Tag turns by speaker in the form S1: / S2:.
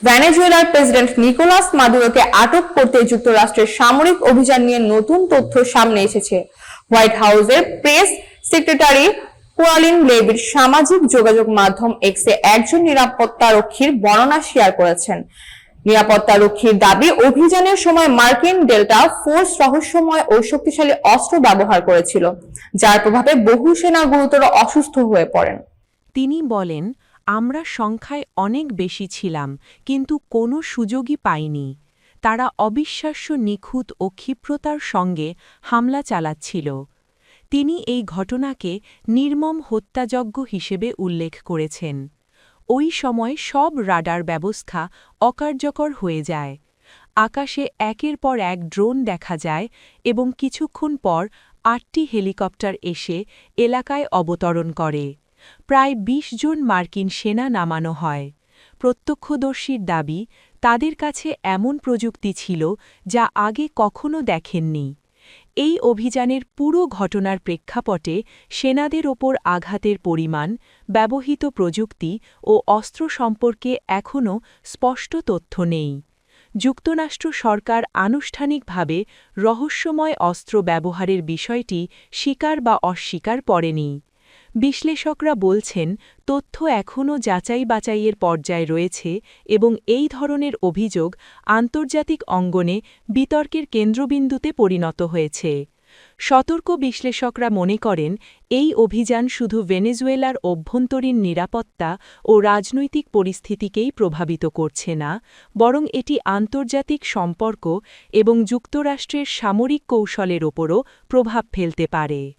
S1: ভেনেজুয়েলার president Nicolas মাদুরোকে আটক করতে যুক্তরাষ্ট্রের সামরিক অভিযান নিয়ে নতুন তথ্য সামনে এসেছে। হোয়াইট হাউসের প্রেস সেক্রেটারি কারলিন লেভিট সামাজিক যোগাযোগ মাধ্যম এক্সে একজন নিরাপত্তারক্ষীর বর্ণনা শেয়ার করেছেন। নিরাপত্তারক্ষীর দাবি, অভিযানের সময় মার্কিন ডেল্টা ফোর্স রহস্যময় ও শক্তিশালী অস্ত্র ব্যবহার করেছিল, যার প্রভাবে বহু সেনা গুরুতর অসুস্থ হয়ে পড়েন।
S2: তিনি বলেন, আমরা সংখ্যায় অনেক বেশি ছিলাম, কিন্তু কোনো সুযোগই পাইনি। তারা অবিশ্বাস্য নিখুঁত ও ক্ষিপ্রতার সঙ্গে হামলা চালাচ্ছিল। তিনি এই ঘটনাকে নির্মম হত্যাযজ্ঞ হিসেবে উল্লেখ করেছেন। ওই সময় সব রাডার ব্যবস্থা অকার্যকর হয়ে যায়। আকাশে একের পর এক ড্রোন দেখা যায় এবং কিছুক্ষণ পর ৮টি হেলিকপ্টার এসে এলাকায় অবতরণ করে। প্রায় ২০ জন মার্কিন সেনা নামানো হয়। প্রত্যক্ষদর্শীর দাবি, তাদের কাছে এমন প্রযুক্তি ছিল যা আগে কখনো দেখেননি। এই অভিযানের পুরো ঘটনার প্রেক্ষাপটে সেনাদের ওপর আঘাতের পরিমাণ, ব্যবহৃত প্রযুক্তি ও অস্ত্র সম্পর্কে এখনও স্পষ্ট তথ্য নেই। যুক্তরাষ্ট্র সরকার আনুষ্ঠানিকভাবে রহস্যময় অস্ত্র ব্যবহারের বিষয়টি স্বীকার বা অস্বীকার করেনি। বিশ্লেষকরা বলছেন, তথ্য এখনও যাচাই-বাছাইয়ের পর্যায়ে রয়েছে এবং এই ধরনের অভিযোগ আন্তর্জাতিক অঙ্গনে বিতর্কের কেন্দ্রবিন্দুতে পরিণত হয়েছে। সতর্ক বিশ্লেষকরা মনে করেন, এই অভিযান শুধু ভেনেজুয়েলার অভ্যন্তরীণ নিরাপত্তা ও রাজনৈতিক পরিস্থিতিকেই প্রভাবিত করছে না, বরং এটি আন্তর্জাতিক সম্পর্ক এবং যুক্তরাষ্ট্রের সামরিক কৌশলের ওপরও প্রভাব ফেলতে পারে।